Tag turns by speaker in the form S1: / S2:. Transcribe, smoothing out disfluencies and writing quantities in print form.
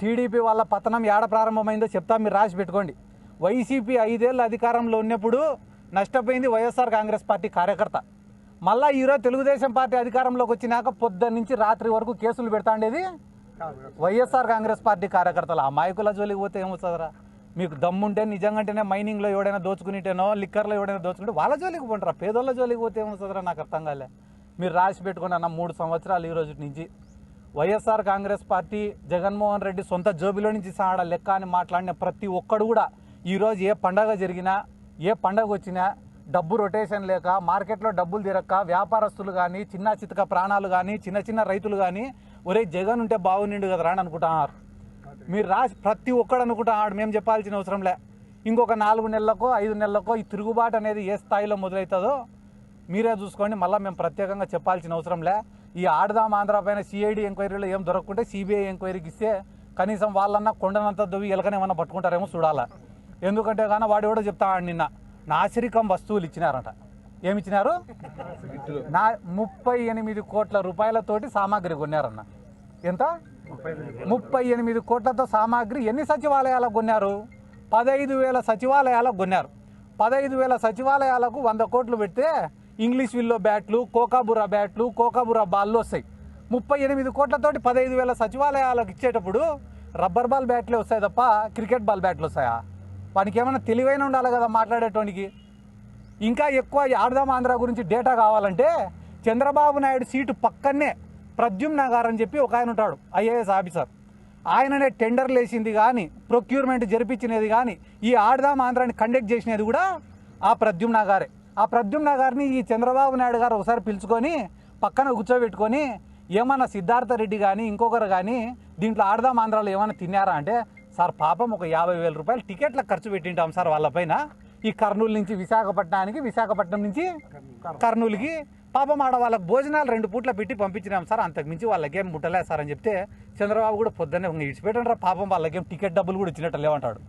S1: TDP వాళ్ళ పతనం ఏడ ప్రారంభమైందో చెప్తా, మీరు రాసి పెట్టుకోండి. వైసీపీ 5 ఏళ్ళు అధికారంలో ఉన్నప్పుడు నష్టపోయింది వైఎస్ఆర్ కాంగ్రెస్ పార్టీ కార్యకర్త. మళ్ళీ ఈరోజు తెలుగుదేశం పార్టీ అధికారంలోకి వచ్చినాక పొద్దున్న నుంచి రాత్రి వరకు కేసులు పెడతా ఉండేది వైఎస్ఆర్ కాంగ్రెస్ పార్టీ కార్యకర్తలు. అమాయకుల జోలికి పోతే ఏమవుతుందిరా? మీకు దమ్ముంటే నిజంగానే మైనింగ్లో ఎవడైనా దోచుకునిటేనో, లిక్కర్లో ఎవడైనా దోచుకుంటే వాళ్ళ జోలికి పోంటారా? పేదోళ్ళ జోలికి పోతే ఏమవుతుందిరా? నాకు అర్థం కాలే. మీరు రాసి పెట్టుకుని అన్న 3 సంవత్సరాలు ఈ రోజు నుంచి వైఎస్ఆర్ కాంగ్రెస్ పార్టీ జగన్మోహన్ రెడ్డి సొంత జోబిలో నుంచి సాడ లెక్క అని మాట్లాడిన ప్రతి ఒక్కడు కూడా ఈరోజు ఏ పండగ జరిగినా, ఏ పండగ వచ్చినా డబ్బు రొటేషన్ లేక, మార్కెట్లో డబ్బులు తిరక్క వ్యాపారస్తులు కానీ, చిన్న చితక ప్రాణాలు కానీ, చిన్న చిన్న రైతులు కానీ ఒరే జగన్ ఉంటే బాగుండు కదరా అని అనుకుంటున్నారు. మీరు రాసి ప్రతి ఒక్కడు అనుకుంటున్నాడు. మేము చెప్పాల్సిన అవసరం లే. ఇంకొక 4 నెలలకో 5 నెలలకో ఈ తిరుగుబాటు అనేది ఏ స్థాయిలో మొదలవుతుందో మీరే చూసుకోండి. మళ్ళీ మేము ప్రత్యేకంగా చెప్పాల్సిన అవసరం లే. ఈ ఆడదాం ఆంధ్ర పైన సిఐడి ఎంక్వైరీలో ఏం దొరకకుంటే సిబిఐ ఎంక్వైరీకి ఇస్తే కనీసం వాళ్ళన్నా కొండనంత దొవి ఎలకనేమన్నా పట్టుకుంటారేమో చూడాలా. ఎందుకంటే కానీ వాడు ఎవడో చెప్తాడు, నిన్న నాసిరికం వస్తువులు ఇచ్చినారంట. ఏమిచ్చినారు? 38 కోట్ల రూపాయలతోటి సామాగ్రి కొన్నారన్న. ఎంత? 38 కోట్లతో సామాగ్రి ఎన్ని సచివాలయాలకు కొన్నారు? 15,000 సచివాలయాలకు కొన్నారు. 15,000 సచివాలయాలకు 100 కోట్లు పెడితే ఇంగ్లీష్ విల్లో బ్యాట్లు, కోకాబురా బ్యాట్లు, కోకాబురా బాల్లు వస్తాయి. 38 కోట్లతోటి 15,000 సచివాలయాలకు ఇచ్చేటప్పుడు రబ్బర్ బాల్ బ్యాట్లే వస్తాయి తప్ప క్రికెట్ బాల్ బ్యాట్లు వస్తాయా? వానికి ఏమైనా తెలివైన ఉండాలి కదా మాట్లాడేటోనికి. ఇంకా ఎక్కువ ఆడదాం ఆంధ్ర గురించి డేటా కావాలంటే చంద్రబాబు నాయుడు సీటు పక్కనే ప్రద్యుమ్న గారు అని చెప్పి ఒక ఆయన ఉంటాడు, ఐఏఎస్ ఆఫీసర్. ఆయననే టెండర్లు వేసింది కానీ, ప్రొక్యూర్మెంట్ జరిపించినది కానీ, ఈ ఆడదాం ఆంధ్రాని కండక్ట్ చేసినది కూడా ఆ ప్రద్యుమ్న గారే. ఆ ప్రద్యుమ్న గారిని ఈ చంద్రబాబు నాయుడు గారు ఒకసారి పిలుచుకొని పక్కన కూర్చోబెట్టుకొని ఏమన్నా సిద్ధార్థ రెడ్డి కానీ ఇంకొకరు కానీ దీంట్లో ఆడదాం ఆంధ్రాలో ఏమైనా తిన్నారా అంటే, సార్ పాపం ఒక 50,000 రూపాయలు టికెట్లకు ఖర్చు పెట్టింటాం సార్ వాళ్ళపైన. ఈ కర్నూలు నుంచి విశాఖపట్నానికి, విశాఖపట్నం నుంచి కర్నూలుకి పాపం ఆడ వాళ్ళకి భోజనాలు 2 పూట్ల పెట్టి పంపించినాం సార్, అంతకుమించి వాళ్ళకేం ముట్టలేదు సార్ అని చెప్తే చంద్రబాబు కూడా పొద్దున్నే ఇడిచిపెట్టండి రా పాపం వాళ్ళకేం టికెట్ డబ్బులు కూడా ఇచ్చినట్టు లేవంటాడు.